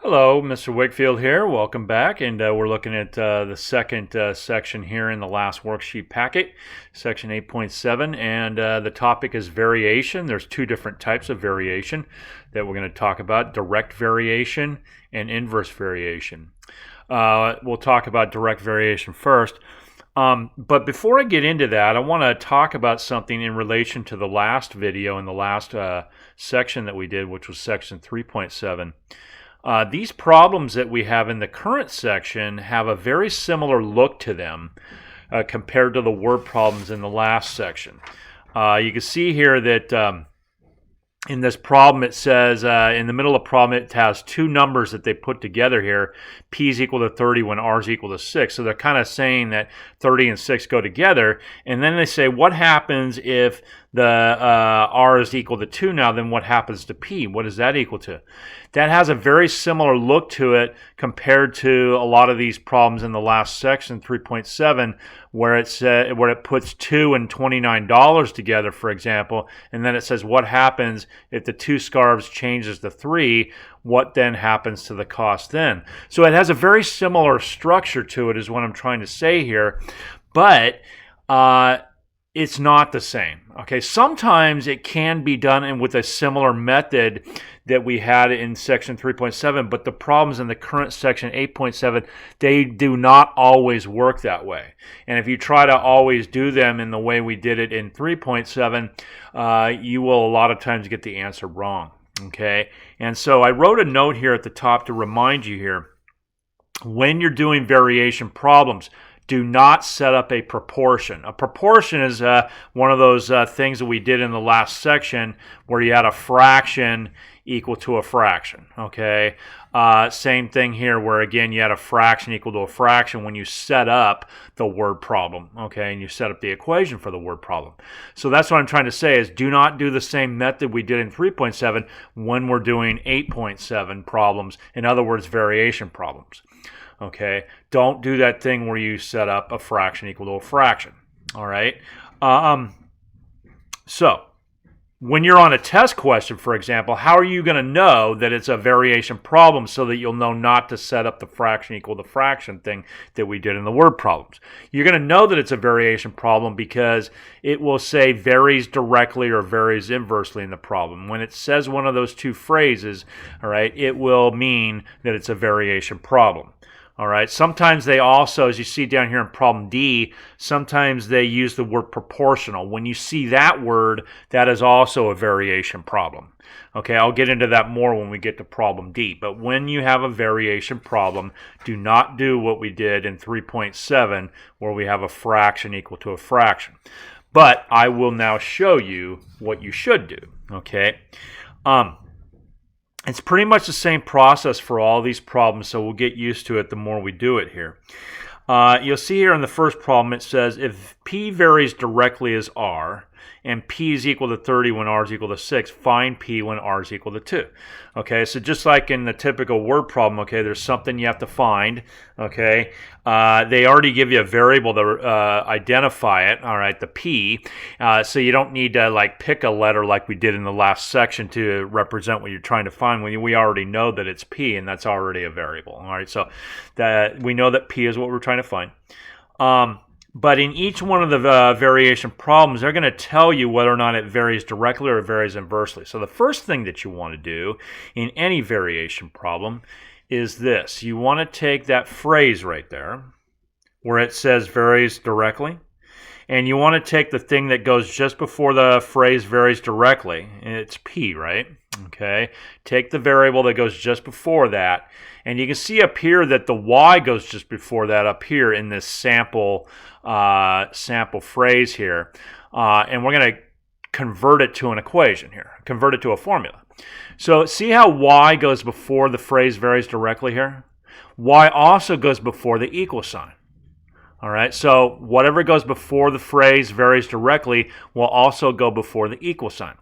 Hello, Mr. Wakefield here. Welcome back, and we're looking at the second section here in the last worksheet packet, section 8.7, and the topic is variation. There's two different types of variation that we're going to talk about, direct variation and inverse variation. We'll talk about direct variation first. But before I get into that, I want to talk about something in relation to the last video and the last section that we did, which was section 3.7. These problems that we have in the current section have a very similar look to them compared to the word problems in the last section. You can see here that in this problem it says in the middle of the problem it has two numbers that they put together here. P is equal to 30 when R is equal to 6. So they're kind of saying that 30 and 6 go together. And then they say what happens if the R is equal to 2 now, then what happens to P? What is that equal to? That has a very similar look to it compared to a lot of these problems in the last section, 3.7, where it puts 2 and $29 together, for example, and then it says what happens if the 2 scarves changes to 3, what then happens to the cost then? So it has a very similar structure to it is what I'm trying to say here, but it's not the same. Okay, sometimes it can be done and with a similar method that we had in section 3.7, but the problems in the current section 8.7, they do not always work that way. And if you try to always do them in the way we did it in 3.7, you will a lot of times get the answer wrong. Okay, and so I wrote a note here at the top to remind you here, when you're doing variation problems, do not set up a proportion. A proportion is one of those things that we did in the last section where you had a fraction equal to a fraction, okay? Same thing here where, again, you had a fraction equal to a fraction when you set up the word problem, okay? And you set up the equation for the word problem. So that's what I'm trying to say is do not do the same method we did in 3.7 when we're doing 8.7 problems. In other words, variation problems. Okay, don't do that thing where you set up a fraction equal to a fraction. All right. So when you're on a test question, for example, how are you going to know that it's a variation problem so that you'll know not to set up the fraction equal to fraction thing that we did in the word problems? You're going to know that it's a variation problem because it will say varies directly or varies inversely in the problem. When it says one of those two phrases, all right, it will mean that it's a variation problem. All right. Sometimes they also, as you see down here in problem D, sometimes they use the word proportional. When you see that word, that is also a variation problem. Okay, I'll get into that more when we get to problem D. But when you have a variation problem, do not do what we did in 3.7 where we have a fraction equal to a fraction. But I will now show you what you should do. Okay. It's pretty much the same process for all these problems, so we'll get used to it the more we do it here. You'll see here in the first problem it says if P varies directly as R and P is equal to 30 when R is equal to 6, find P when R is equal to 2. Okay, so just like in the typical word problem, okay, there's something you have to find, okay. They already give you a variable to identify it, all right, the P, so you don't need to like pick a letter like we did in the last section to represent what you're trying to find. We already know that it's P and that's already a variable, all right, so that we know that P is what we're trying to find. But in each one of the variation problems, they're going to tell you whether or not it varies directly or it varies inversely. So the first thing that you want to do in any variation problem is this. You want to take that phrase right there where it says varies directly, and you want to take the thing that goes just before the phrase varies directly. It's P, right? Okay. Take the variable that goes just before that, and you can see up here that the Y goes just before that up here in this sample phrase here. And we're going to convert it to an equation here, convert it to a formula. So see how Y goes before the phrase varies directly here? Y also goes before the equal sign. All right, so whatever goes before the phrase varies directly will also go before the equal sign.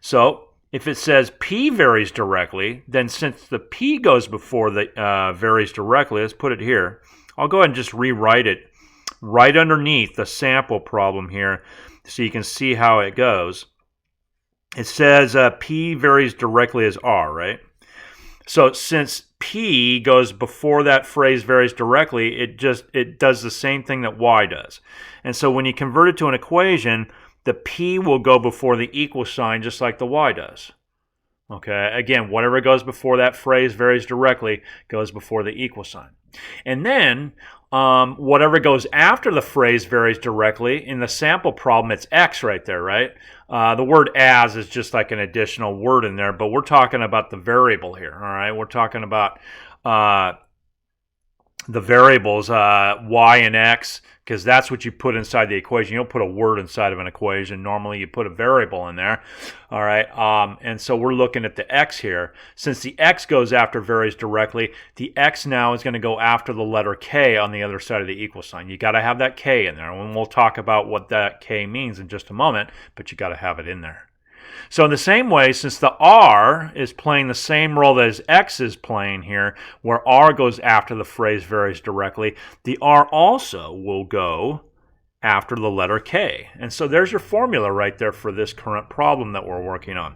So if it says P varies directly, then since the P goes before the varies directly, let's put it here. I'll go ahead and just rewrite it right underneath the sample problem here so you can see how it goes. It says P varies directly as R, right? So since P goes before that phrase varies directly, it does the same thing that Y does. And so when you convert it to an equation, the P will go before the equal sign just like the Y does. Okay, again, whatever goes before that phrase varies directly goes before the equal sign. And then whatever goes after the phrase varies directly. In the sample problem, it's X right there, right? The word as is just like an additional word in there, but we're talking about the variable here, all right? We're talking about the variables y and x, because that's what you put inside the equation. You don't put a word inside of an equation. Normally you put a variable in there. All right, and so we're looking at the x here. Since the x goes after varies directly, the x now is going to go after the letter k on the other side of the equal sign. You got to have that k in there, and we'll talk about what that k means in just a moment, but you got to have it in there. So in the same way, since the R is playing the same role as X is playing here, where R goes after the phrase varies directly, the R also will go after the letter K. And so there's your formula right there for this current problem that we're working on.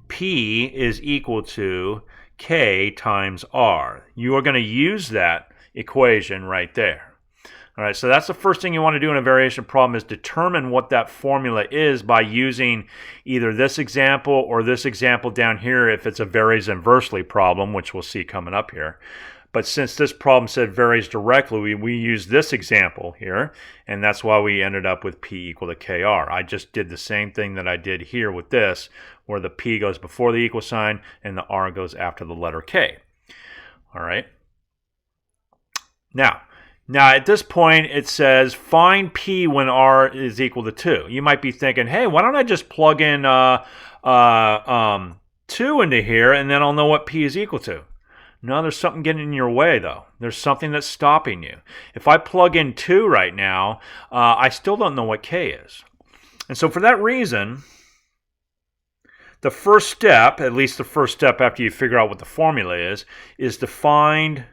P is equal to K times R. You are going to use that equation right there. All right, so that's the first thing you want to do in a variation problem is determine what that formula is by using either this example or this example down here if it's a varies inversely problem, which we'll see coming up here. But since this problem said varies directly, we use this example here, and that's why we ended up with P equal to KR. I just did the same thing that I did here with this, where the P goes before the equal sign and the R goes after the letter K. All right. Now, at this point, it says find P when R is equal to 2. You might be thinking, hey, why don't I just plug in 2 into here, and then I'll know what P is equal to. No, there's something getting in your way, though. There's something that's stopping you. If I plug in 2 right now, I still don't know what K is. And so for that reason, the first step, at least the first step after you figure out what the formula is to find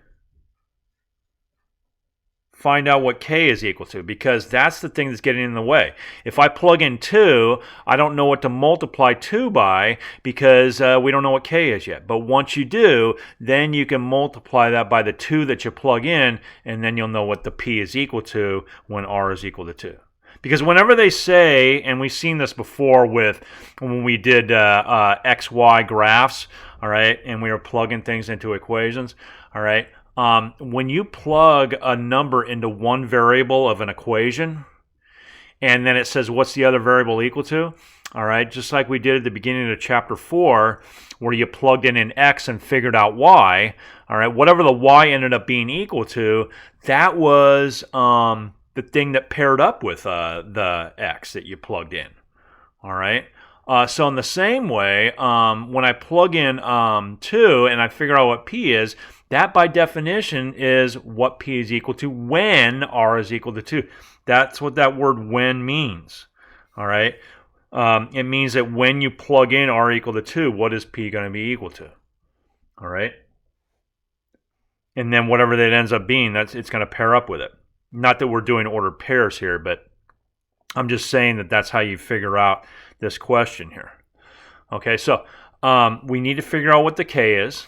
out what K is equal to, because that's the thing that's getting in the way. If I plug in 2, I don't know what to multiply 2 by because we don't know what K is yet. But once you do, then you can multiply that by the 2 that you plug in, and then you'll know what the P is equal to when R is equal to 2. Because whenever they say, and we've seen this before with when we did XY graphs, all right, and we were plugging things into equations, all right, when you plug a number into one variable of an equation, and then it says what's the other variable equal to, all right, just like we did at the beginning of chapter 4, where you plugged in an x and figured out y, all right, whatever the y ended up being equal to, that was the thing that paired up with the x that you plugged in, all right. So in the same way, when I plug in 2 and I figure out what P is, that by definition is what P is equal to when R is equal to 2. That's what that word when means. All right. It means that when you plug in R equal to 2, what is P going to be equal to? All right. And then whatever that ends up being, it's going to pair up with it. Not that we're doing ordered pairs here, but I'm just saying that that's how you figure out this question here. Okay, so we need to figure out what the K is.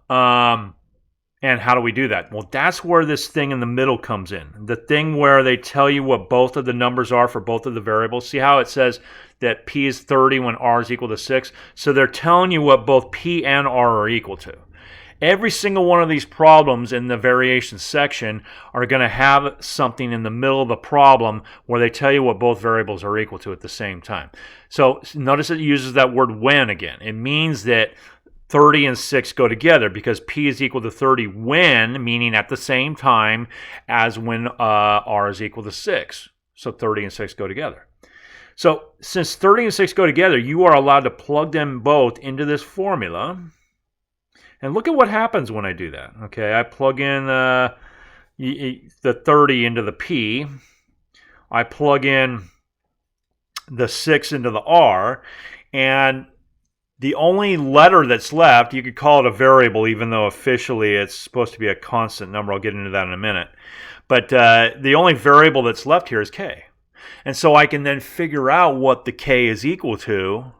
And how do we do that? Well, that's where this thing in the middle comes in. The thing where they tell you what both of the numbers are for both of the variables. See how it says that P is 30 when R is equal to 6? So they're telling you what both P and R are equal to. Every single one of these problems in the variation section are going to have something in the middle of the problem where they tell you what both variables are equal to at the same time. So notice it uses that word when again. It means that 30 and 6 go together because P is equal to 30 when, meaning at the same time as when R is equal to 6. So 30 and 6 go together. So since 30 and 6 go together, you are allowed to plug them both into this formula. And look at what happens when I do that. Okay, I plug in the 30 into the P. I plug in the 6 into the R. And the only letter that's left, you could call it a variable, even though officially it's supposed to be a constant number. I'll get into that in a minute. But the only variable that's left here is K. And so I can then figure out what the K is equal to,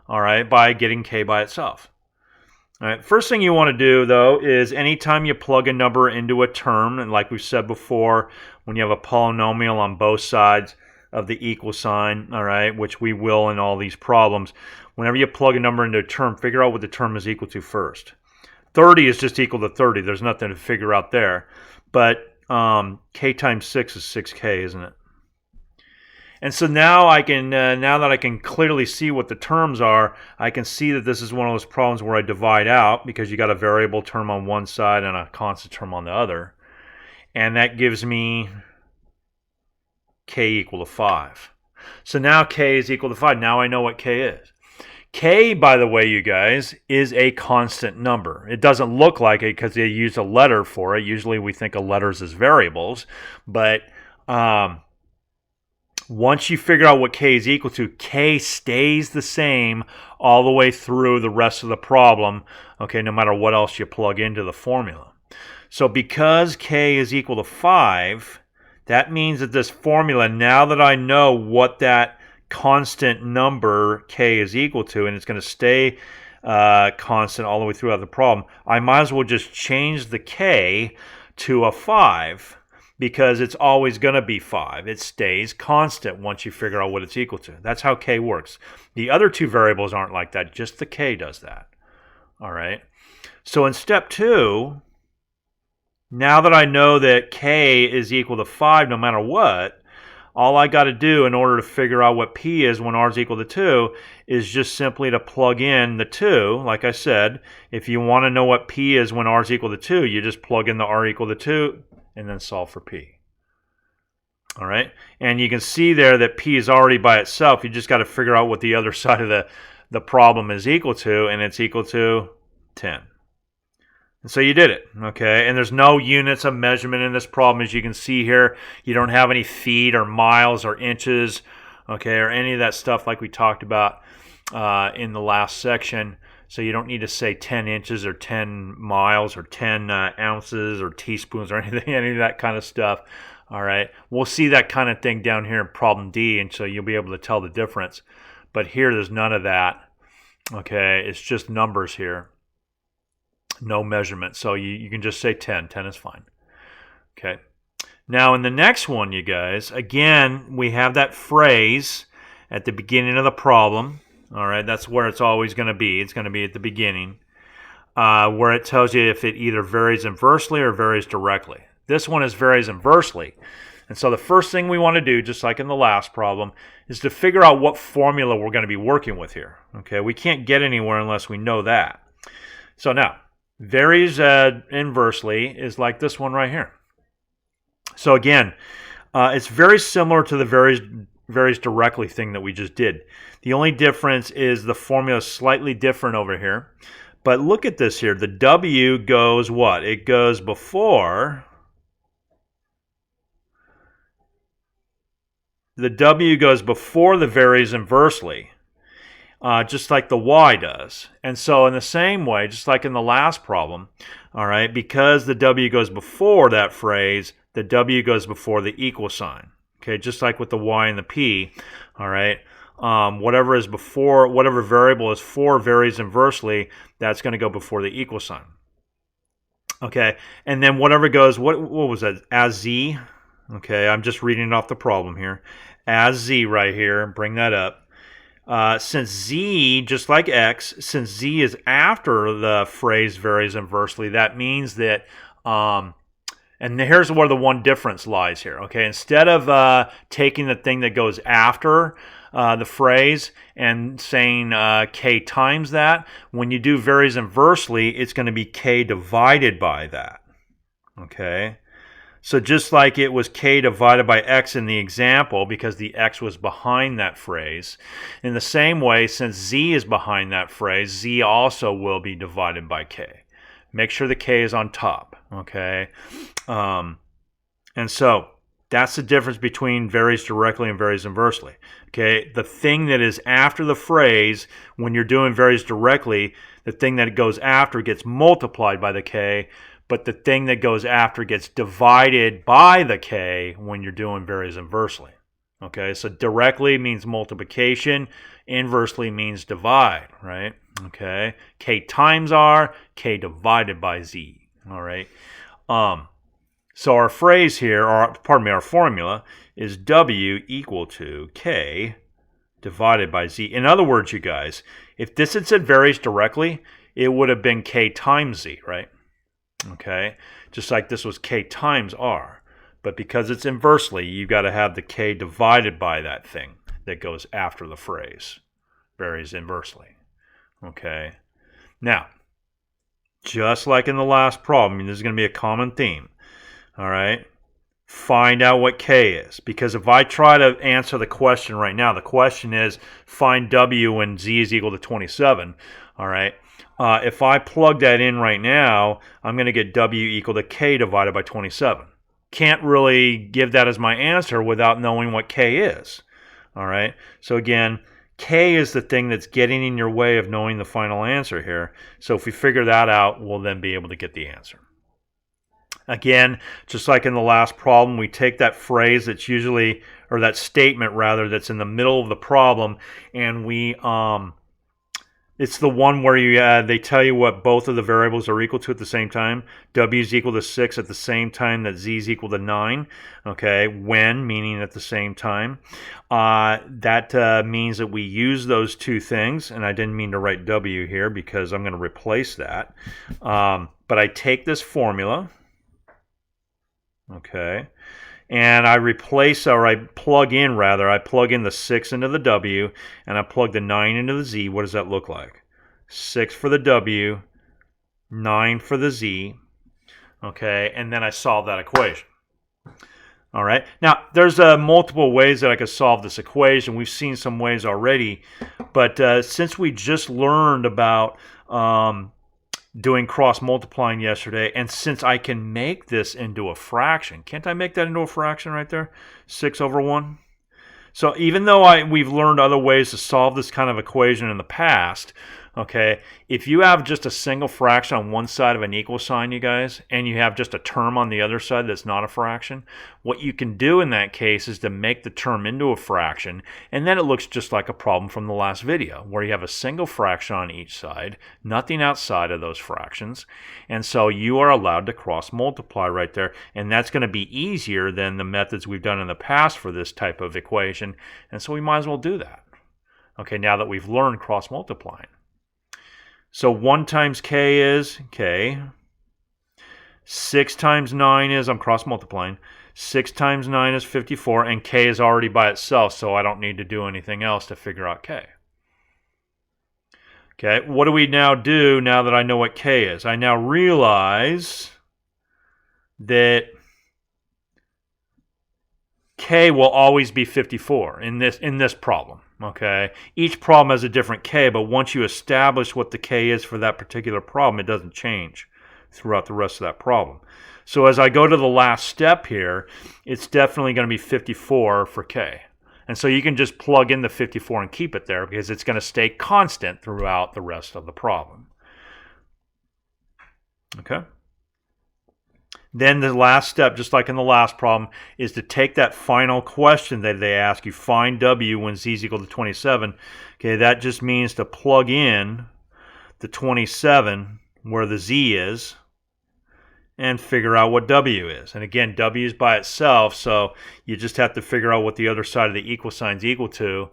all right, by getting K by itself. All right, first thing you want to do, though, is anytime you plug a number into a term, and like we said before, when you have a polynomial on both sides of the equal sign, all right, which we will in all these problems, whenever you plug a number into a term, figure out what the term is equal to first. 30 is just equal to 30. There's nothing to figure out there. But k times 6 is 6k, isn't it? And so now I can, now that I can clearly see what the terms are, I can see that this is one of those problems where I divide out because you got a variable term on one side and a constant term on the other. And that gives me k equal to 5. So now k is equal to 5. Now I know what k is. K, by the way, you guys, is a constant number. It doesn't look like it because they use a letter for it. Usually we think of letters as variables. But once you figure out what k is equal to, k stays the same all the way through the rest of the problem, okay, no matter what else you plug into the formula. So because k is equal to 5, that means that this formula, now that I know what that constant number k is equal to, and it's going to stay constant all the way throughout the problem, I might as well just change the k to a 5 because it's always going to be 5. It stays constant once you figure out what it's equal to. That's how k works. The other two variables aren't like that. Just the k does that. All right. So in step 2, now that I know that k is equal to 5 no matter what, all I got to do in order to figure out what p is when r is equal to 2 is just simply to plug in the 2. Like I said, if you want to know what p is when r is equal to 2, you just plug in the r equal to 2 and then solve for p. All right? And you can see there that p is already by itself. You just got to figure out what the other side of the problem is equal to, and it's equal to 10. And so you did it, okay? And there's no units of measurement in this problem. As you can see here, you don't have any feet or miles or inches, okay, or any of that stuff like we talked about in the last section. So you don't need to say 10 inches or 10 miles or 10 ounces or teaspoons or anything, any of that kind of stuff. All right, we'll see that kind of thing down here in problem D, and so you'll be able to tell the difference. But here, there's none of that, okay? It's just numbers here. No measurement. So you can just say 10. 10 is fine. Okay. Now in the next one, you guys, again, we have that phrase at the beginning of the problem. All right. That's where it's always going to be. It's going to be at the beginning where it tells you if it either varies inversely or varies directly. This one is varies inversely. And so the first thing we want to do, just like in the last problem, is to figure out what formula we're going to be working with here. Okay. We can't get anywhere unless we know that. So now, varies inversely is like this one right here. So again, it's very similar to the varies directly thing that we just did. The only difference is the formula is slightly different over here. But look at this here. The W goes what? It goes before. The W goes before the varies inversely. Just like the y does. And so in the same way, just like in the last problem, all right, because the w goes before that phrase, the w goes before the equal sign. Okay, just like with the y and the p, all right, whatever is before, whatever variable is for varies inversely, that's going to go before the equal sign. Okay, and then whatever goes, what was that, as z? Okay, I'm just reading off the problem here. As z right here, bring that up. Since z, just like x, since z is after the phrase varies inversely, that means that, and here's where the one difference lies here, okay? Instead of taking the thing that goes after the phrase and saying k times that, when you do varies inversely, it's going to be k divided by that, okay? So just like it was k divided by x in the example because the x was behind that phrase, in the same way, since z is behind that phrase, z also will be divided by k. Make sure the k is on top, okay? And so that's the difference between varies directly and varies inversely, okay? The thing that is after the phrase, when you're doing varies directly, the thing that goes after gets multiplied by the k, but the thing that goes after gets divided by the k when you're doing varies inversely. Okay, so directly means multiplication. Inversely means divide, right? Okay. K times R, K divided by Z. All right. So our phrase here, or pardon me, our formula is W equal to K divided by Z. In other words, you guys, if distance had varies directly, it would have been K times Z, right? Okay. Just like this was K times R. But because it's inversely, you've got to have the K divided by that thing that goes after the phrase. Varies inversely. Okay. Now, just like in the last problem, this is going to be a common theme. All right. Find out what K is. Because if I try to answer the question right now, the question is find W when Z is equal to 27. All right. If I plug that in right now, I'm going to get W equal to K divided by 27. Can't really give that as my answer without knowing what K is. All right. So again, K is the thing that's getting in your way of knowing the final answer here. So if we figure that out, we'll then be able to get the answer. Again, just like in the last problem, we take that phrase that's usually, or that statement rather, that's in the middle of the problem, and we, it's the one where you they tell you what both of the variables are equal to at the same time. W is equal to 6 at the same time that Z is equal to 9. Okay, when, meaning at the same time. That means that we use those two things, and I didn't mean to write W here because I'm going to replace that. But I take this formula, okay, and I replace, or I plug in the 6 into the W, and I plug the 9 into the Z. What does that look like? 6 for the W, 9 for the Z, okay, and then I solve that equation. All right, now there's multiple ways that I could solve this equation. We've seen some ways already, but since we just learned about doing cross multiplying yesterday, and since I can make this into a fraction, can't I make that into a fraction right there? 6 over 1. So even though we've learned other ways to solve this kind of equation in the past, okay, if you have just a single fraction on one side of an equal sign, you guys, and you have just a term on the other side that's not a fraction, what you can do in that case is to make the term into a fraction, and then it looks just like a problem from the last video, where you have a single fraction on each side, nothing outside of those fractions, and so you are allowed to cross multiply right there, and that's going to be easier than the methods we've done in the past for this type of equation, and so we might as well do that. Okay, now that we've learned cross multiplying. So 1 times K is K. 6 times 9 is, I'm cross multiplying, 6 times 9 is 54, and K is already by itself, so I don't need to do anything else to figure out K. Okay, what do we now do now that I know what K is? I now realize that K will always be 54 in this problem. Okay, each problem has a different K, but once you establish what the K is for that particular problem, it doesn't change throughout the rest of that problem. So as I go to the last step here, it's definitely going to be 54 for K. And so you can just plug in the 54 and keep it there because it's going to stay constant throughout the rest of the problem. Okay. Then the last step, just like in the last problem, is to take that final question that they ask you, find W when Z is equal to 27. Okay, that just means to plug in the 27 where the Z is and figure out what W is. And again, W is by itself, so you just have to figure out what the other side of the equal sign is equal to.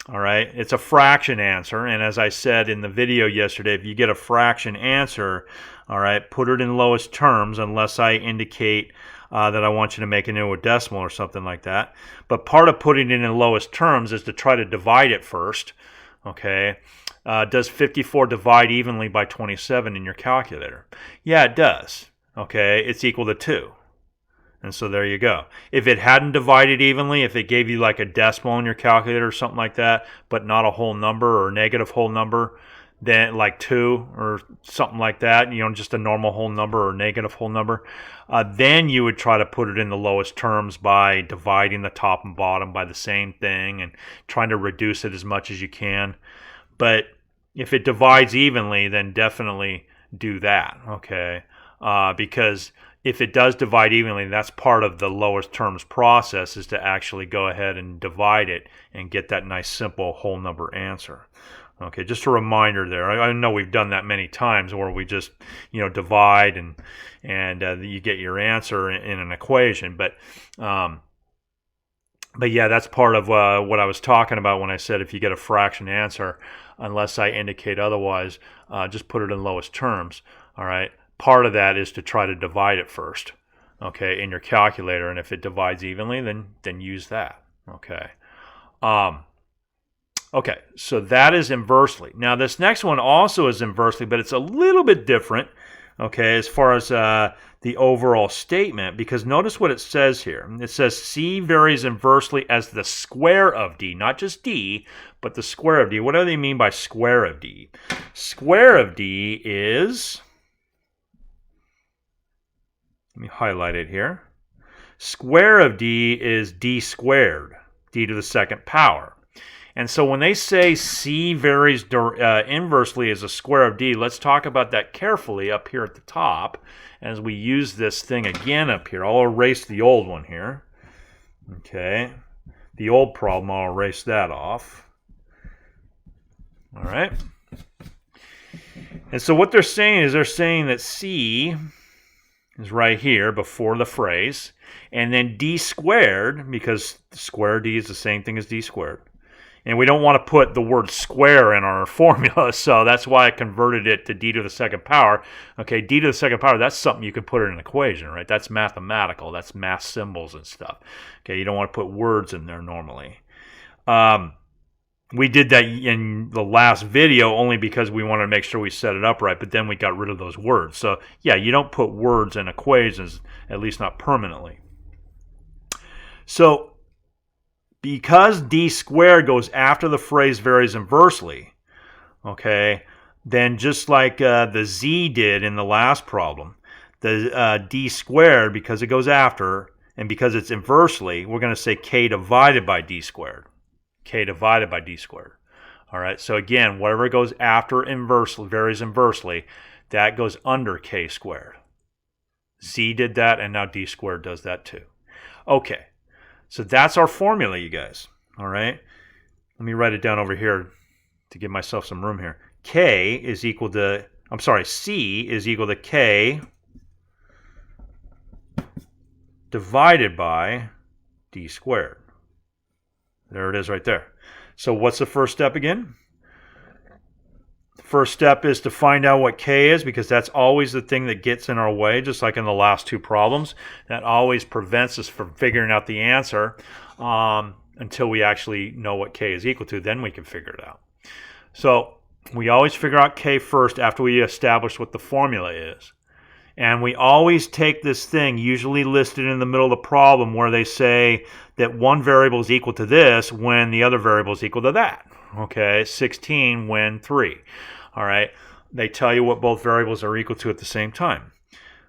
All right, it's a fraction answer, and as I said in the video yesterday, if you get a fraction answer, all right, put it in lowest terms unless I indicate that I want you to make it into a decimal or something like that. But part of putting it in lowest terms is to try to divide it first. Okay, does 54 divide evenly by 27 in your calculator? Yeah, it does. Okay, it's equal to 2. And so there you go. If it hadn't divided evenly, if it gave you like a decimal in your calculator or something like that, but not a whole number or negative whole number, then like 2 or something like that, you know, just a normal whole number or negative whole number, then you would try to put it in the lowest terms by dividing the top and bottom by the same thing and trying to reduce it as much as you can. But if it divides evenly, then definitely do that, okay? because if it does divide evenly, that's part of the lowest terms process, is to actually go ahead and divide it and get that nice simple whole number answer. Okay, just a reminder there. I know we've done that many times where we just, divide and you get your answer in an equation. But yeah, that's part of what I was talking about when I said if you get a fraction answer, unless I indicate otherwise, just put it in lowest terms. All right. Part of that is to try to divide it first, okay, in your calculator, and if it divides evenly, then use that, okay. Okay, so that is inversely. Now this next one also is inversely, but it's a little bit different, okay, as far as the overall statement, because notice what it says here. It says C varies inversely as the square of D, not just D, but the square of D. What do they mean by square of D? Square of D is... Let me highlight it here. Square of D is D squared, D to the second power. And so when they say C varies inversely as a square of D, let's talk about that carefully up here at the top as we use this thing again up here. I'll erase the old one here. Okay. The old problem, I'll erase that off. All right. And so what they're saying is that C is right here before the phrase, and then D squared, because square D is the same thing as D squared. And we don't want to put the word square in our formula, so that's why I converted it to D to the second power. Okay, D to the second power, that's something you can put in an equation, right? That's mathematical. That's math symbols and stuff. Okay, you don't want to put words in there normally. We did that in the last video only because we wanted to make sure we set it up right, but then we got rid of those words. So, yeah, you don't put words in equations, at least not permanently. So, because D squared goes after the phrase varies inversely, okay, then just like the Z did in the last problem, the D squared, because it goes after, and because it's inversely, we're going to say K divided by D squared. K divided by D squared. All right, so again, whatever goes after inversely, varies inversely, that goes under K squared. Z did that, and now D squared does that too. Okay, so that's our formula, you guys. All right, let me write it down over here to give myself some room here. C is equal to K divided by D squared. There it is right there. So what's the first step again? The first step is to find out what K is, because that's always the thing that gets in our way, just like in the last two problems. That always prevents us from figuring out the answer until we actually know what K is equal to. Then we can figure it out. So we always figure out K first after we establish what the formula is. And we always take this thing, usually listed in the middle of the problem, where they say that one variable is equal to this when the other variable is equal to that. Okay, 16 when 3. All right, they tell you what both variables are equal to at the same time.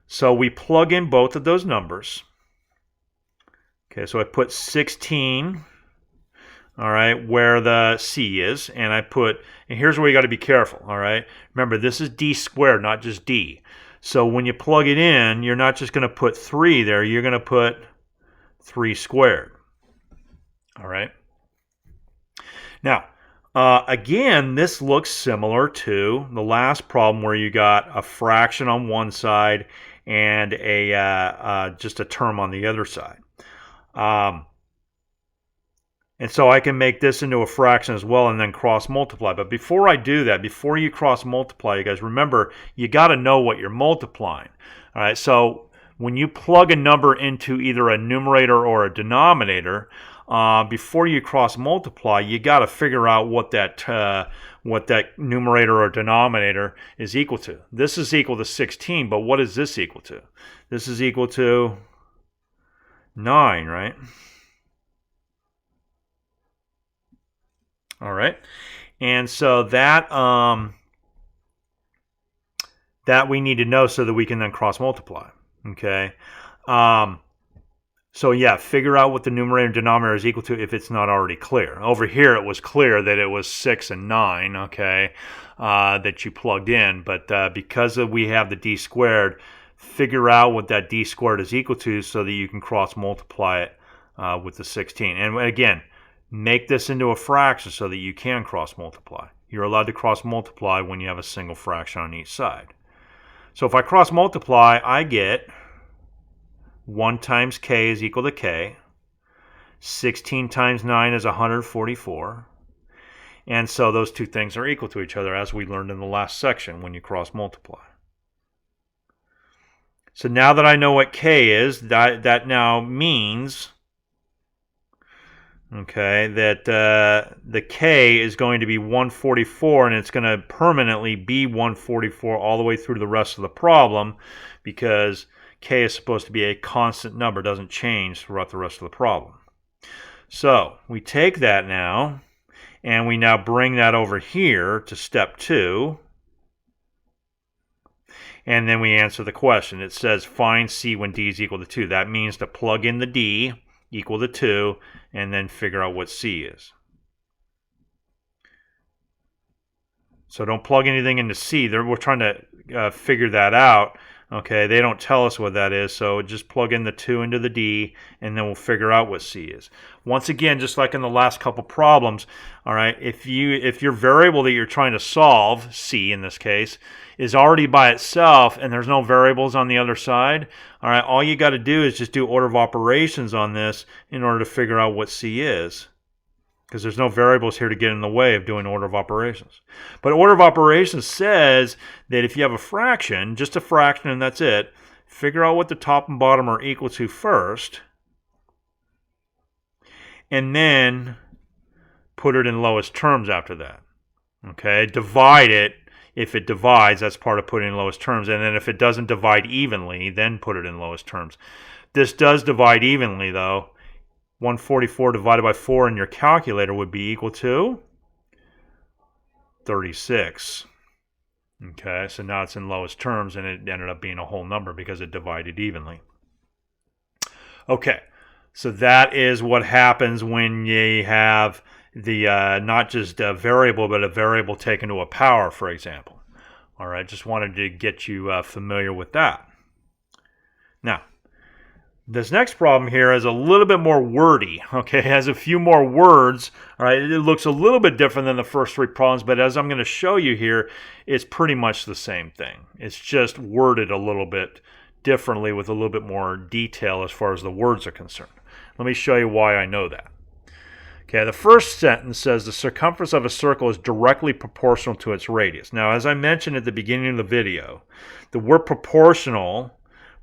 So we plug in both of those numbers. Okay, so I put 16, all right, where the C is, and here's where you got to be careful, all right? Remember, this is D squared, not just D. So when you plug it in, you're not just going to put 3 there, you're going to put 3 squared. All right. Now, again, this looks similar to the last problem where you got a fraction on one side and just a term on the other side. And so I can make this into a fraction as well and then cross multiply. But before I do that, before you cross multiply, you guys remember, you got to know what you're multiplying. All right, so when you plug a number into either a numerator or a denominator, before you cross multiply, you got to figure out what that numerator or denominator is equal to. This is equal to 16, but what is this equal to? This is equal to 9, right? All right, and so that we need to know so that we can then cross multiply. Okay, so yeah, figure out what the numerator and denominator is equal to if it's not already clear. Over here, it was clear that it was 6 and 9. Okay, that you plugged in, but because we have the D squared, figure out what that d squared is equal to so that you can cross multiply it with the 16. And again, make this into a fraction so that you can cross multiply. You're allowed to cross multiply when you have a single fraction on each side. So if I cross multiply, I get 1 times k is equal to k. 16 times 9 is 144. And so those two things are equal to each other, as we learned in the last section when you cross multiply. So now that I know what k is, that now means, okay, that the k is going to be 144, and it's going to permanently be 144 all the way through the rest of the problem, because k is supposed to be a constant number, doesn't change throughout the rest of the problem. So we take that now, and we now bring that over here to step 2. And then we answer the question. It says find c when d is equal to 2. That means to plug in the d equal to 2 and then figure out what c is. So don't plug anything into c. We're trying to figure that out. Okay, they don't tell us what that is, so just plug in the 2 into the d, and then we'll figure out what c is. Once again, just like in the last couple problems, all right, if your variable that you're trying to solve, c in this case, is already by itself and there's no variables on the other side, all right, all you got to do is just do order of operations on this in order to figure out what c is, because there's no variables here to get in the way of doing order of operations. But order of operations says that if you have a fraction, just a fraction and that's it, figure out what the top and bottom are equal to first, and then put it in lowest terms after that. Okay, divide it. If it divides, that's part of putting in lowest terms. And then if it doesn't divide evenly, then put it in lowest terms. This does divide evenly, though. 144 divided by 4 in your calculator would be equal to 36. Okay, so now it's in lowest terms, and it ended up being a whole number because it divided evenly. Okay, so that is what happens when you have the not just a variable, but a variable taken to a power, for example. All right, just wanted to get you familiar with that. Now, this next problem here is a little bit more wordy, okay? It has a few more words, all right? It looks a little bit different than the first 3 problems, but as I'm going to show you here, it's pretty much the same thing. It's just worded a little bit differently with a little bit more detail as far as the words are concerned. Let me show you why I know that. Okay, the first sentence says the circumference of a circle is directly proportional to its radius. Now, as I mentioned at the beginning of the video, the word proportional,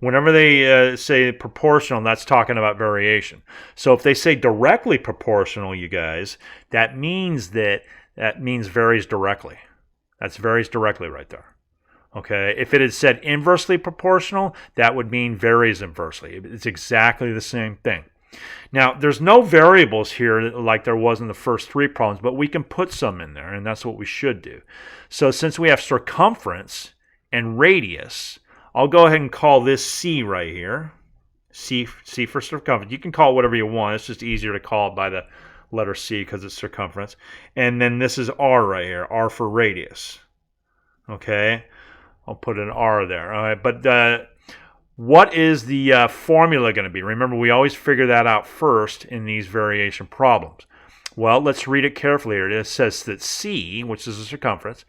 whenever they say proportional, that's talking about variation. So if they say directly proportional, you guys, that means varies directly. That's varies directly right there. Okay, if it had said inversely proportional, that would mean varies inversely. It's exactly the same thing. Now, there's no variables here like there was in the first 3 problems, but we can put some in there, and that's what we should do. So since we have circumference and radius, I'll go ahead and call this C right here. C for circumference. You can call it whatever you want. It's just easier to call it by the letter C because it's circumference. And then this is R right here, R for radius. Okay, I'll put an R there. All right, but what is the formula going to be? Remember, we always figure that out first in these variation problems. Well, let's read it carefully here. It says that C, which is the circumference,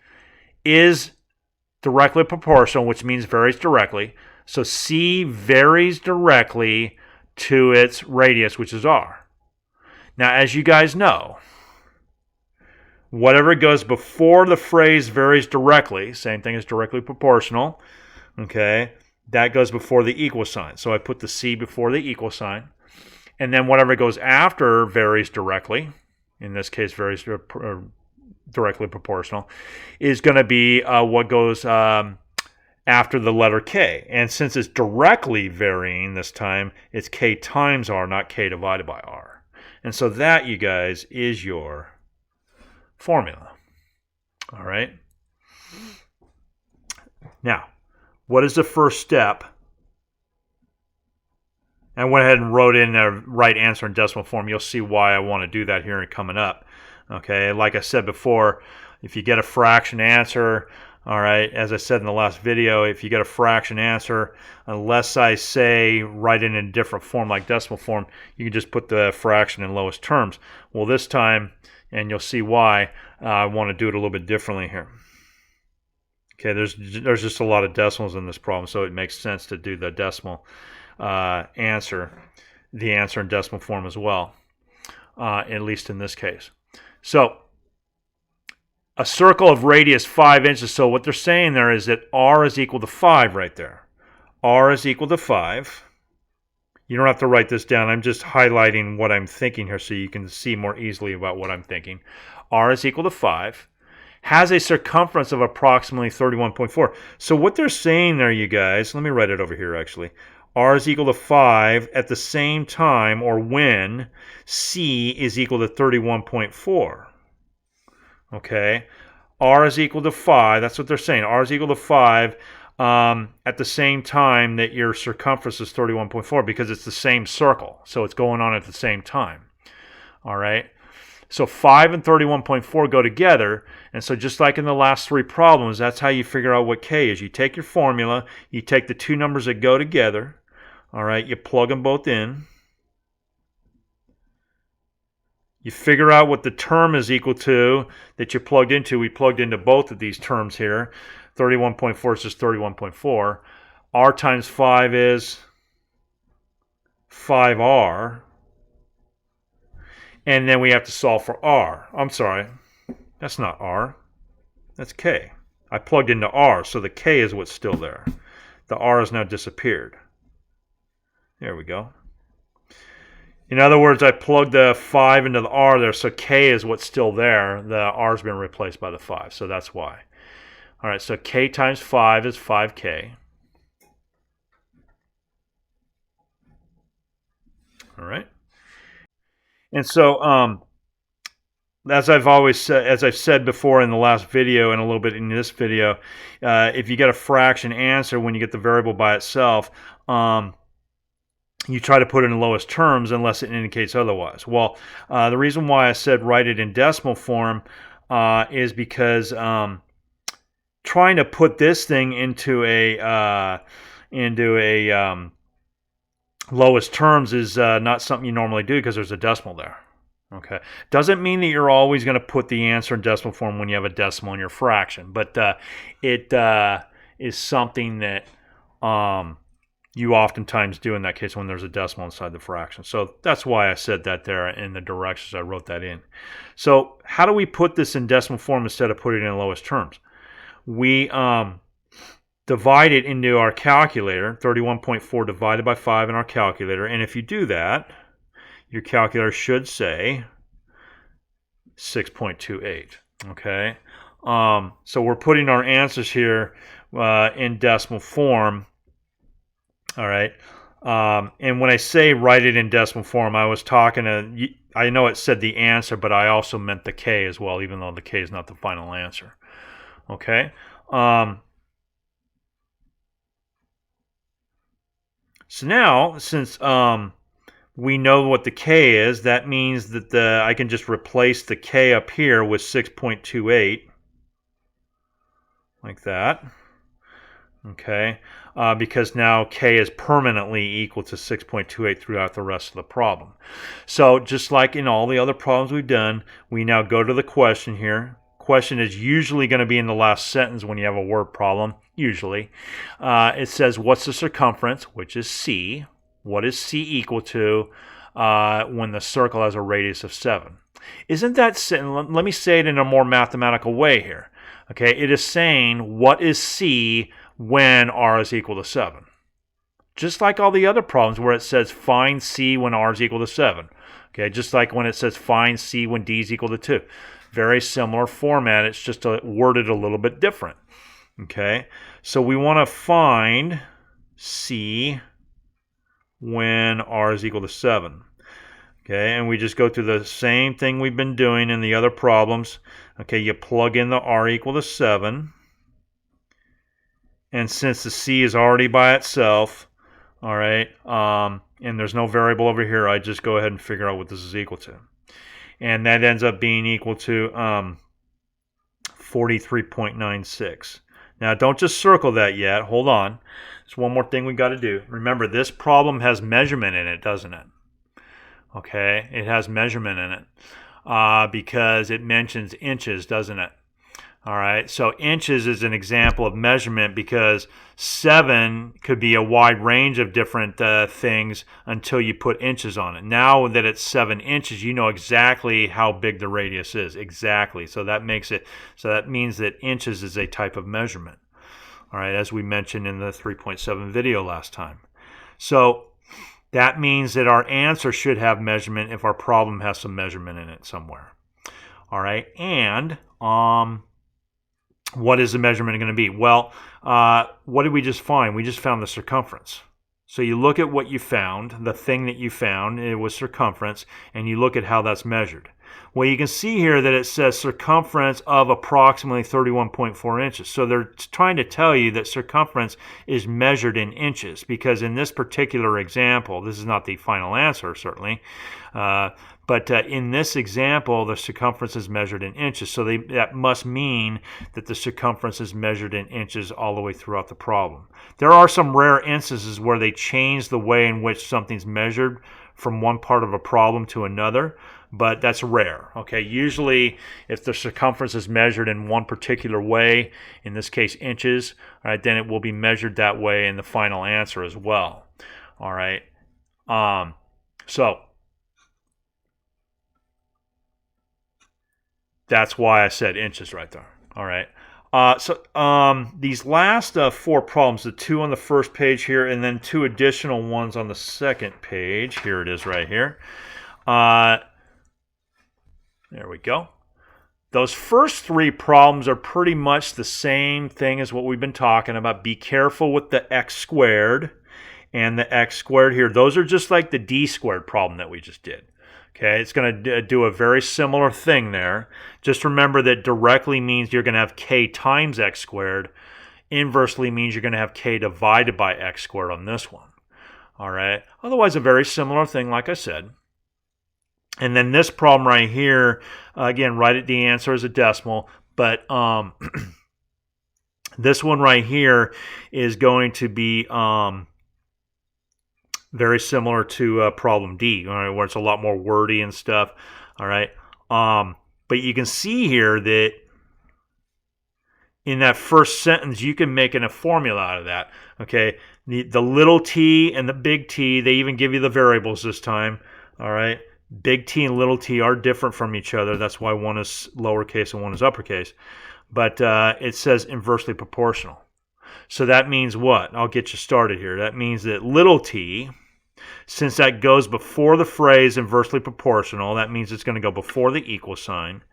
is directly proportional, which means varies directly. So C varies directly to its radius, which is R. Now, as you guys know, whatever goes before the phrase varies directly, same thing as directly proportional, okay, that goes before the equal sign. So I put the C before the equal sign. And then whatever goes after varies directly, in this case varies directly proportional, is going to be what goes after the letter K. And since it's directly varying this time, it's K times R, not K divided by R. And so that, you guys, is your formula. All right? Now, what is the first step? I went ahead and wrote in the right answer in decimal form. You'll see why I want to do that here and coming up. Okay, like I said before, if you get a fraction answer, All right, as I said in the last video, if you get a fraction answer, unless I say write it in a different form like decimal form, you can just put the fraction in lowest terms. Well, this time, and you'll see why, I want to do it a little bit differently here. Okay, there's just a lot of decimals in this problem, so it makes sense to do the decimal answer in decimal form as well, at least in this case. So a circle of radius 5 inches. So what they're saying there is that r is equal to 5 right there. R is equal to 5. You don't have to write this down. I'm just highlighting what I'm thinking here so you can see more easily about what I'm thinking. R is equal to 5. Has a circumference of approximately 31.4. So what they're saying there, you guys, let me write it over here actually. R is equal to 5 at the same time or when C is equal to 31.4. Okay, R is equal to 5. That's what they're saying. R is equal to 5 at the same time that your circumference is 31.4 because it's the same circle. So it's going on at the same time. All right. So 5 and 31.4 go together. And so just like in the last three problems, that's how you figure out what K is. You take your formula, you take the two numbers that go together. All right, you plug them both in. You figure out what the term is equal to that you plugged into. We plugged into both of these terms here. 31.4 is just 31.4. R times 5 is 5R. And then we have to solve for R. I'm sorry, that's not R. That's K. I plugged into R, so the K is what's still there. The R has now disappeared. There we go. In other words, I plugged the 5 into the R there, so K is what's still there. The R's been replaced by the 5, so that's why. All right, so K times 5 is 5K. All right. And so, as I've said before in the last video and a little bit in this video, if you get a fraction answer when you get the variable by itself, you try to put it in lowest terms unless it indicates otherwise. Well, the reason why I said write it in decimal form is because trying to put this thing into a lowest terms is not something you normally do because there's a decimal there. Okay, doesn't mean that you're always going to put the answer in decimal form when you have a decimal in your fraction, but it is something that you oftentimes do in that case when there's a decimal inside the fraction. So that's why I said that there in the directions. I wrote that in. So how do we put this in decimal form instead of putting it in lowest terms? We divide it into our calculator, 31.4 divided by 5 in our calculator. And if you do that, your calculator should say 6.28. Okay. So we're putting our answers here in decimal form. All right. And when I say write it in decimal form, I was talking to, I know it said the answer, but I also meant the K as well, even though the K is not the final answer. Okay. So now, since we know what the K is, that means that I can just replace the K up here with 6.28, like that. Okay, because now K is permanently equal to 6.28 throughout the rest of the problem. So just like in all the other problems we've done, we now go to the question here. Question is usually going to be in the last sentence when you have a word problem, usually. It says, what's the circumference, which is C? What is C equal to when the circle has a radius of 7? Isn't that, let me say it in a more mathematical way here. Okay, it is saying, what is C when R is equal to 7? Just like all the other problems where it says find C when R is equal to 7. Okay, just like when it says find C when D is equal to 2. Very similar format, it's just worded a little bit different. Okay, so we want to find C when R is equal to 7. Okay, and we just go through the same thing we've been doing in the other problems. Okay, you plug in the R equal to 7. And since the C is already by itself, all right, and there's no variable over here, I just go ahead and figure out what this is equal to. And that ends up being equal to 43.96. Now, don't just circle that yet. Hold on. There's one more thing we got to do. Remember, this problem has measurement in it, doesn't it? Okay, it has measurement in it because it mentions inches, doesn't it? All right, so inches is an example of measurement because 7 could be a wide range of different things until you put inches on it. Now that it's 7 inches, you know exactly how big the radius is. Exactly. So that makes it, so that means that inches is a type of measurement. All right, as we mentioned in the 3.7 video last time. So that means that our answer should have measurement if our problem has some measurement in it somewhere. All right, and what is the measurement going to be? Well, what did we just find? We just found the circumference. So you look at what you found, the thing that you found, it was circumference, and you look at how that's measured. Well, you can see here that it says circumference of approximately 31.4 inches. So they're trying to tell you that circumference is measured in inches because in this particular example, this is not the final answer, certainly, but in this example, the circumference is measured in inches. So that must mean that the circumference is measured in inches all the way throughout the problem. There are some rare instances where they change the way in which something's measured from one part of a problem to another, but that's rare. Okay, usually if the circumference is measured in one particular way, in this case inches, all right, then it will be measured that way in the final answer as well. All right, so that's why I said inches right there. All right. These last 4 problems, the 2 on the first page here, and then 2 additional ones on the second page. Here it is right here. There we go. Those first 3 problems are pretty much the same thing as what we've been talking about. Be careful with the x squared and the x squared here. Those are just like the d squared problem that we just did. Okay, it's going to do a very similar thing there. Just remember that directly means you're going to have k times x squared. Inversely means you're going to have k divided by x squared on this one. All right, otherwise a very similar thing like I said. And then this problem right here, again, write the answer as a decimal, but this one right here is going to be very similar to problem D, all right, where it's a lot more wordy and stuff. All right, but you can see here that in that first sentence, you can make a formula out of that. Okay, the little t and the big T, they even give you the variables this time. All right, big T and little t are different from each other. That's why one is lowercase and one is uppercase. But it says inversely proportional. So that means what? I'll get you started here. That means that little t, since that goes before the phrase inversely proportional, that means it's going to go before the equal sign.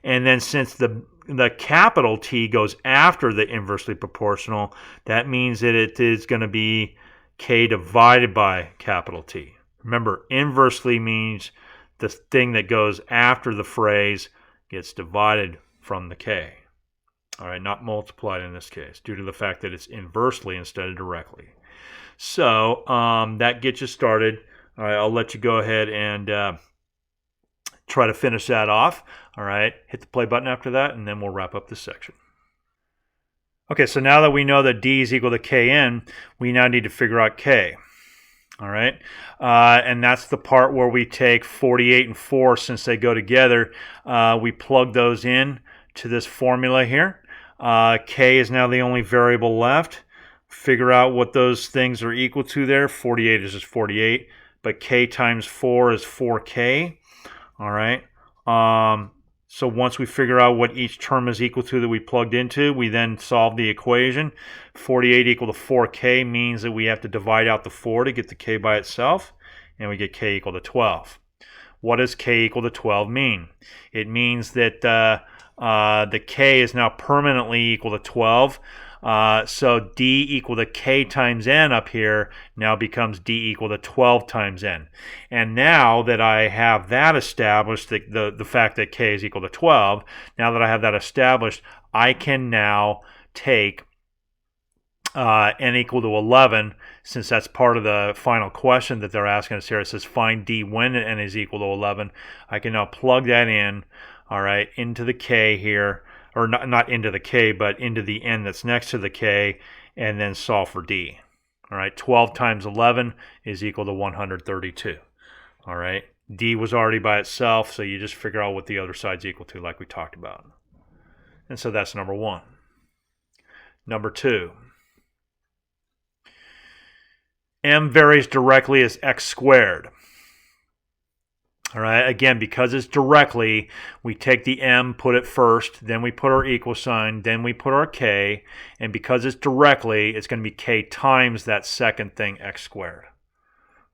And then since the capital T goes after the inversely proportional, that means that it is going to be k divided by capital T. Remember, inversely means the thing that goes after the phrase gets divided from the k. All right, not multiplied in this case, due to the fact that it's inversely instead of directly. So that gets you started. All right, I'll let you go ahead and try to finish that off. All right, hit the play button after that, and then we'll wrap up this section. Okay, so now that we know that D is equal to Kn, we now need to figure out K. All right, and that's the part where we take 48 and 4, since they go together. We plug those in to this formula here. K is now the only variable left. Figure out what those things are equal to there. 48 is just 48, but K times 4 is 4K. All right. So once we figure out what each term is equal to that we plugged into, we then solve the equation. 48 equal to 4K means that we have to divide out the 4 to get the K by itself, and we get K equal to 12. What does K equal to 12 mean? It means that the K is now permanently equal to 12. So D equal to K times N up here now becomes D equal to 12 times N. And now that I have that established, the fact that K is equal to 12, now that I have that established, I can now take N equal to 11, since that's part of the final question that they're asking us here. It says find D when N is equal to 11. I can now plug that in, all right, into the K here. or not into the k, but into the n that's next to the k, and then solve for d. All right, 12 times 11 is equal to 132. All right, d was already by itself, so you just figure out what the other side's equal to, like we talked about. And so that's number 1. Number 2. M varies directly as x squared. All right, again, because it's directly, we take the m, put it first, then we put our equal sign, then we put our k, and because it's directly, it's going to be k times that second thing, x squared.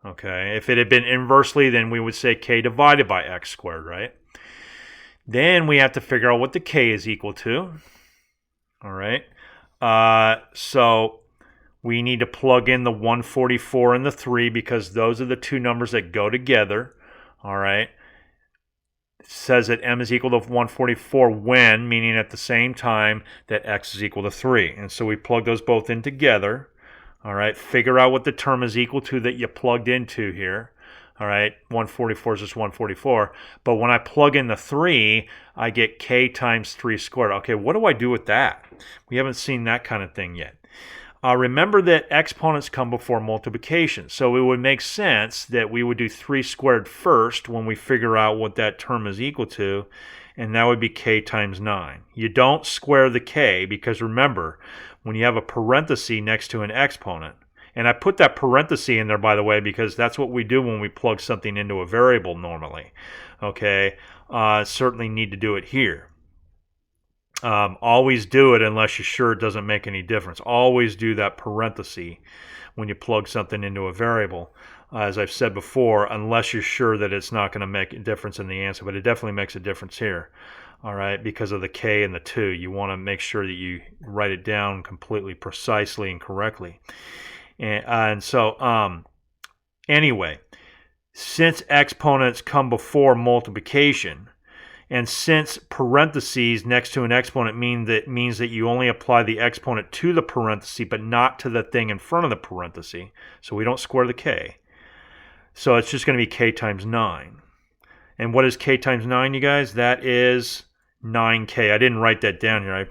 Okay, if it had been inversely, then we would say k divided by x squared, right? Then we have to figure out what the k is equal to. All right, so we need to plug in the 144 and the 3 because those are the two numbers that go together. All right. It says that m is equal to 144 when, meaning at the same time that x is equal to 3. And so we plug those both in together. All right. Figure out what the term is equal to that you plugged into here. All right. 144 is just 144. But when I plug in the 3, I get k times 3 squared. Okay, what do I do with that? We haven't seen that kind of thing yet. Remember that exponents come before multiplication, so it would make sense that we would do 3 squared first when we figure out what that term is equal to, and that would be k times 9. You don't square the k because remember, when you have a parenthesis next to an exponent, and I put that parenthesis in there, by the way, because that's what we do when we plug something into a variable normally. Okay, certainly need to do it here. Always do it unless you're sure it doesn't make any difference. Always do that parenthesis when you plug something into a variable. As I've said before, unless you're sure that it's not going to make a difference in the answer, but it definitely makes a difference here. All right, because of the k and the 2, you want to make sure that you write it down completely precisely and correctly. And so, anyway, since exponents come before multiplication, and since parentheses next to an exponent means that you only apply the exponent to the parenthesis, but not to the thing in front of the parenthesis, so we don't square the k. So it's just going to be k times 9. And what is k times 9, you guys? That is 9k. I didn't write that down here.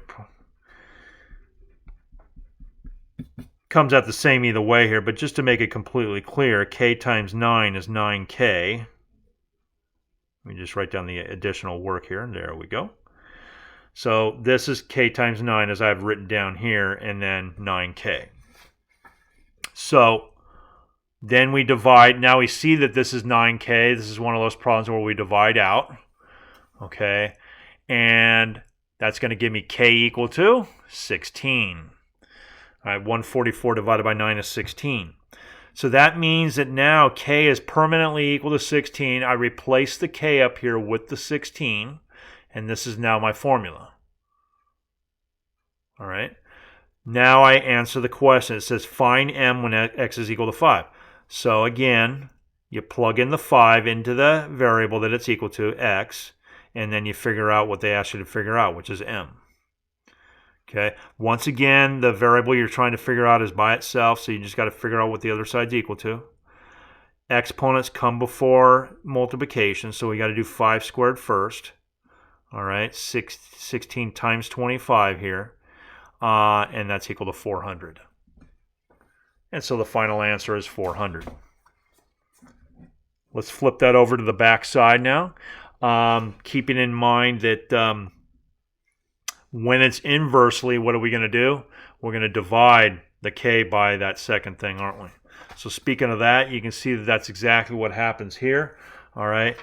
Comes out the same either way here, but just to make it completely clear, k times 9 is 9k. Let me just write down the additional work here, and there we go. So this is k times 9 as I've written down here, and then 9k. So then we divide. Now we see that this is 9k. This is one of those problems where we divide out. Okay, and that's going to give me k equal to 16. All right, 144 divided by 9 is 16. So that means that now k is permanently equal to 16. I replace the k up here with the 16, and this is now my formula. All right. Now I answer the question. It says find m when x is equal to 5. So again, you plug in the 5 into the variable that it's equal to, x, and then you figure out what they ask you to figure out, which is m. Okay. Once again, the variable you're trying to figure out is by itself, so you just got to figure out what the other side's equal to. Exponents come before multiplication, so we got to do 5 squared first. All right, 16 times 25 here, and that's equal to 400. And so the final answer is 400. Let's flip that over to the back side now, keeping in mind that when it's inversely, what are we going to do? We're going to divide the k by that second thing, aren't we? So speaking of that, you can see that that's exactly what happens here. All right.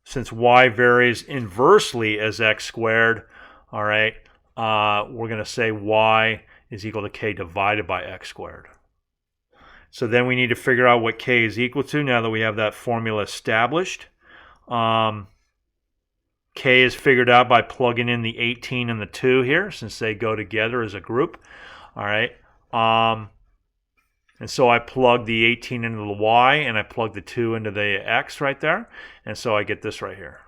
Since y varies inversely as x squared, all right, we're going to say y is equal to k divided by x squared. So then we need to figure out what k is equal to now that we have that formula established. K is figured out by plugging in the 18 and the 2 here, since they go together as a group. All right. And so I plug the 18 into the y, and I plug the 2 into the x right there. And so I get this right here.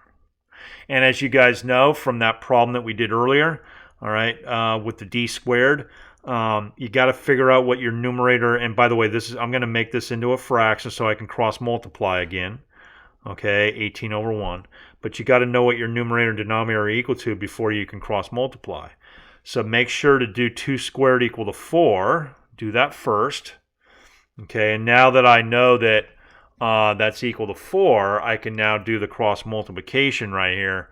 And as you guys know from that problem that we did earlier, all right, with the d squared, you got to figure out what your numerator, and by the way, I'm going to make this into a fraction so I can cross multiply again. Okay, 18 over 1. But you got to know what your numerator and denominator are equal to before you can cross multiply. So make sure to do 2 squared equal to 4. Do that first. Okay, and now that I know that that's equal to 4, I can now do the cross multiplication right here.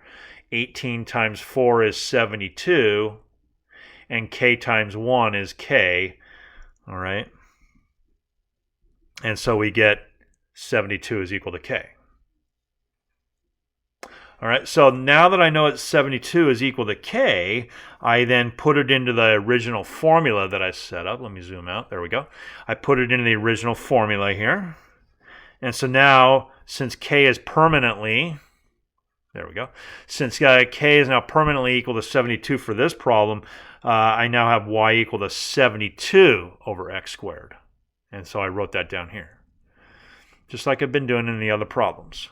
18 times 4 is 72, and k times 1 is k. All right. And so we get 72 is equal to k. All right, so now that I know it's 72 is equal to k, I then put it into the original formula that I set up. Let me zoom out. There we go. I put it into the original formula here. And so now, since k is permanently, there we go. Since k is now permanently equal to 72 for this problem, I now have y equal to 72 over x squared. And so I wrote that down here, just like I've been doing in the other problems.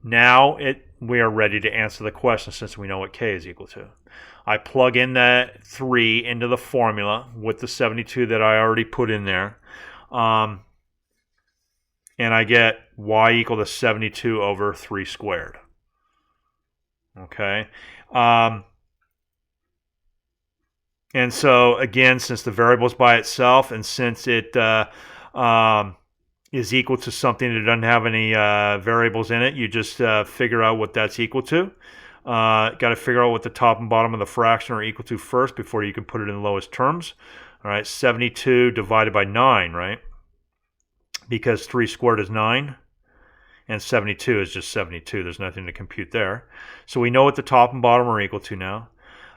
Now we are ready to answer the question since we know what k is equal to. I plug in that 3 into the formula with the 72 that I already put in there. And I get y equal to 72 over 3 squared. Okay. And so, again, since the variable is by itself and since it is equal to something that doesn't have any variables in it, you just figure out what that's equal to. Got to figure out what the top and bottom of the fraction are equal to first before you can put it in the lowest terms. All right, 72 divided by 9, right? Because 3 squared is 9, and 72 is just 72. There's nothing to compute there. So we know what the top and bottom are equal to now.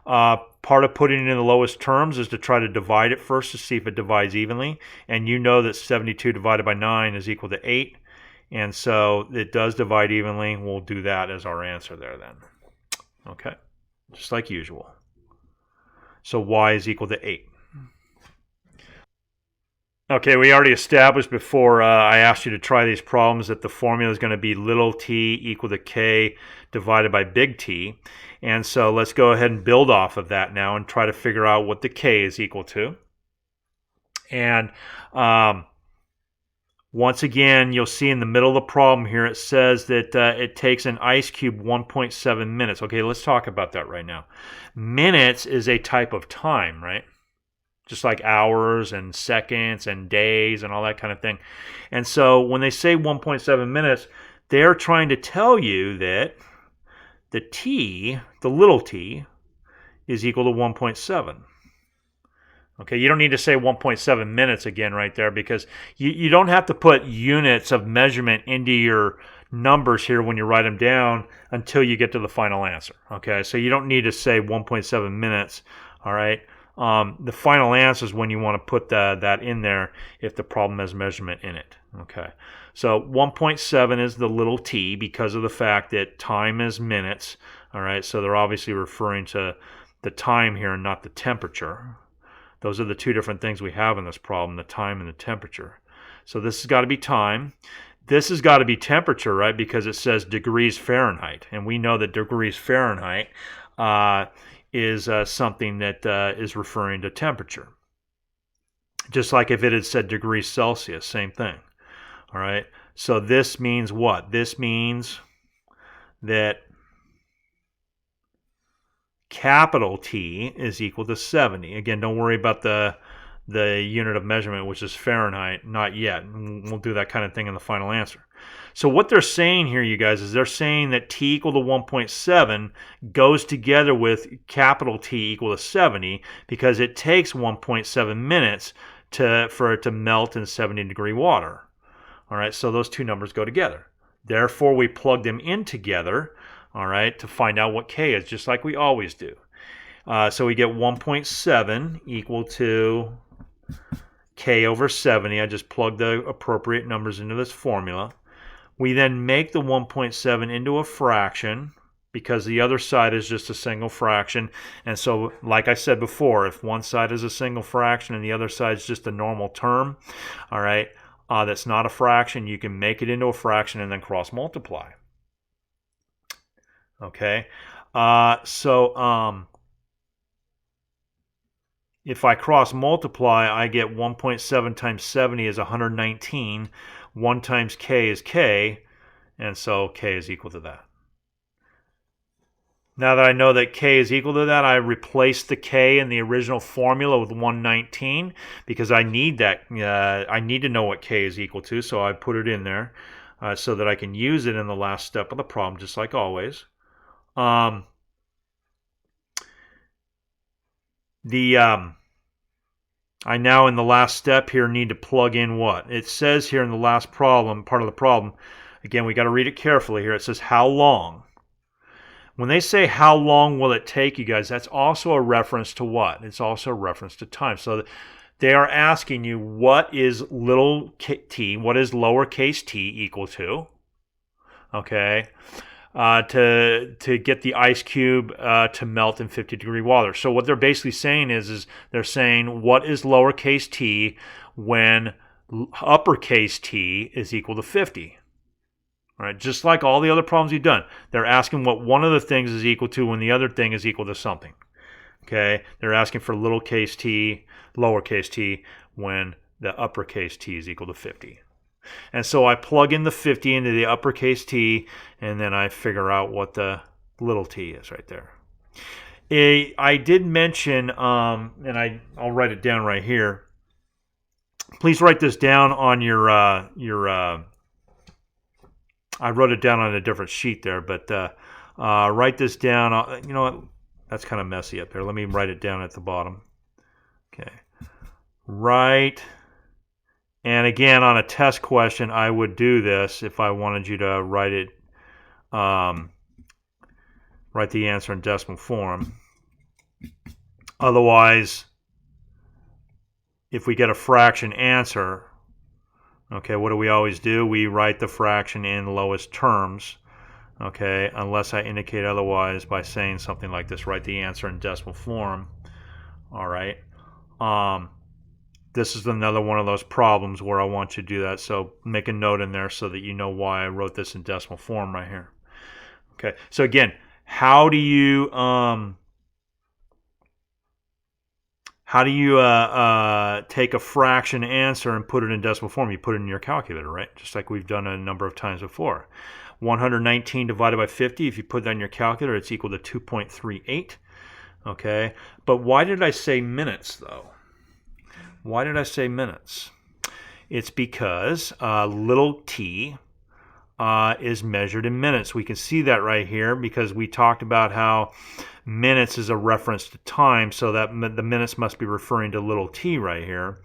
Part of putting it in the lowest terms is to try to divide it first to see if it divides evenly. And you know that 72 divided by 9 is equal to 8. And so it does divide evenly. We'll do that as our answer there then. Okay, just like usual. So y is equal to 8. Okay, we already established before I asked you to try these problems that the formula is going to be little t equal to k divided by big T. And so let's go ahead and build off of that now and try to figure out what the k is equal to. And once again, you'll see in the middle of the problem here, it says that it takes an ice cube 1.7 minutes. Okay, let's talk about that right now. Minutes is a type of time, right? Just like hours and seconds and days and all that kind of thing. And so when they say 1.7 minutes, they're trying to tell you that the t, the little t, is equal to 1.7. Okay, you don't need to say 1.7 minutes again right there because you don't have to put units of measurement into your numbers here when you write them down until you get to the final answer. Okay, so you don't need to say 1.7 minutes, all right? The final answer is when you want to put that in there if the problem has measurement in it. Okay, so 1.7 is the little t because of the fact that time is minutes. All right, so they're obviously referring to the time here and not the temperature. Those are the two different things we have in this problem, the time and the temperature. So this has got to be time. This has got to be temperature, right, because it says degrees Fahrenheit. And we know that degrees Fahrenheit is something that is referring to temperature. Just like if it had said degrees Celsius, same thing. All right, so this means what? This means that capital T is equal to 70. Again, don't worry about the unit of measurement, which is Fahrenheit, not yet. We'll do that kind of thing in the final answer. So what they're saying here, you guys, is they're saying that T equal to 1.7 goes together with capital T equal to 70 because it takes 1.7 minutes for it to melt in 70-degree water. All right, so those two numbers go together. Therefore, we plug them in together, all right, to find out what K is, just like we always do. So we get 1.7 equal to K over 70. I just plug the appropriate numbers into this formula. We then make the 1.7 into a fraction because the other side is just a single fraction. And so, like I said before, if one side is a single fraction and the other side is just a normal term, all right, that's not a fraction, you can make it into a fraction and then cross multiply. Okay, if I cross multiply, I get 1.7 times 70 is 119. 1 times k is k, And so K is equal to that. Now that I know that K is equal to that, I replace the K in the original formula with 119 because I need that. I need to know what K is equal to, so I put it in there so that I can use it in the last step of the problem, just like always. I now in the last step here need to plug in what? It says here in the last problem, part of the problem, again, we got to read it carefully here. It says how long. When they say how long will it take you guys, that's also a reference to what? It's also a reference to time. So they are asking you what is little t, what is lowercase t equal to, okay, to get the ice cube to melt in 50-degree water. So what they're basically saying is they're saying what is lowercase t when uppercase T is equal to 50. All right, just like all the other problems you've done. They're asking what one of the things is equal to when the other thing is equal to something. Okay, they're asking for lowercase t when the uppercase T is equal to 50. And so I plug in the 50 into the uppercase T, and then I figure out what the little t is right there. I did mention, and I'll write it down right here. Please write this down on your I wrote it down on a different sheet there, but write this down. You know what? That's kind of messy up there. Let me write it down at the bottom. Okay. Right. And again, on a test question, I would do this if I wanted you to write it, write the answer in decimal form. Otherwise, if we get a fraction answer, okay, what do we always do? We write the fraction in lowest terms, okay, unless I indicate otherwise by saying something like this, write the answer in decimal form, all right. This is another one of those problems where I want you to do that, so make a note in there so that you know why I wrote this in decimal form right here. Okay, so again, how do you take a fraction answer and put it in decimal form? You put it in your calculator, right? Just like we've done a number of times before. 119 divided by 50, if you put that in your calculator, it's equal to 2.38. Okay, but why did I say minutes, though? Why did I say minutes? It's because little t is measured in minutes. We can see that right here because we talked about how minutes is a reference to time, so that the minutes must be referring to little t right here.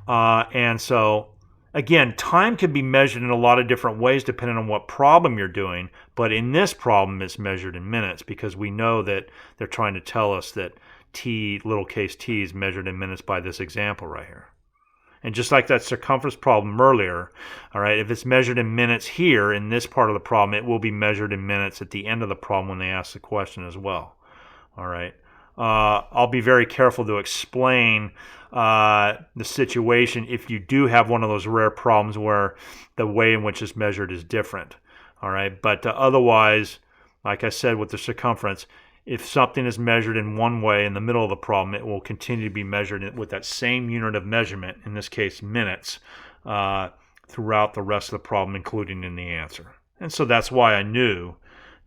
And so, again, time can be measured in a lot of different ways depending on what problem you're doing, but in this problem it's measured in minutes because we know that they're trying to tell us that t, lowercase t, is measured in minutes by this example right here. And just like that circumference problem earlier, all right, if it's measured in minutes here in this part of the problem, it will be measured in minutes at the end of the problem when they ask the question as well. All right. I'll be very careful to explain the situation if you do have one of those rare problems where the way in which it's measured is different. All right. But otherwise, like I said with the circumference, if something is measured in one way in the middle of the problem, it will continue to be measured with that same unit of measurement, in this case minutes, throughout the rest of the problem, including in the answer. And so that's why I knew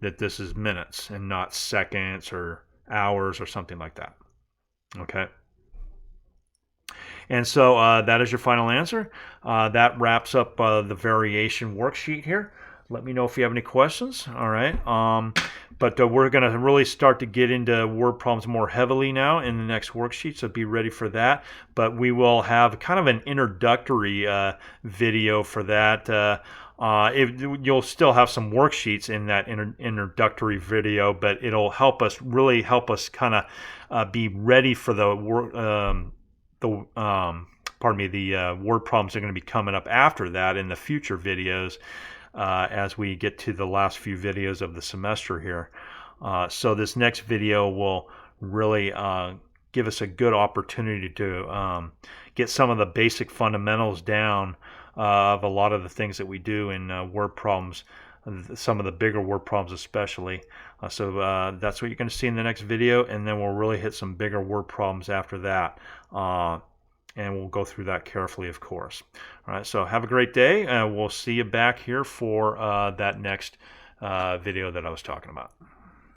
that this is minutes and not seconds or hours or something like that. Okay. And so that is your final answer. That wraps up the variation worksheet here. Let me know if you have any questions. All right. But we're going to really start to get into word problems more heavily now in the next worksheet, so be ready for that. But we will have kind of an introductory video for that. You'll still have some worksheets in that introductory video, but it'll really help us kind of be ready for the word problems that are going to be coming up after that in the future videos. As we get to the last few videos of the semester here. So this next video will really give us a good opportunity to get some of the basic fundamentals down of a lot of the things that we do in word problems, some of the bigger word problems especially. So that's what you're going to see in the next video, and then we'll really hit some bigger word problems after that. And we'll go through that carefully, of course. All right, so have a great day. We'll see you back here for that next video that I was talking about.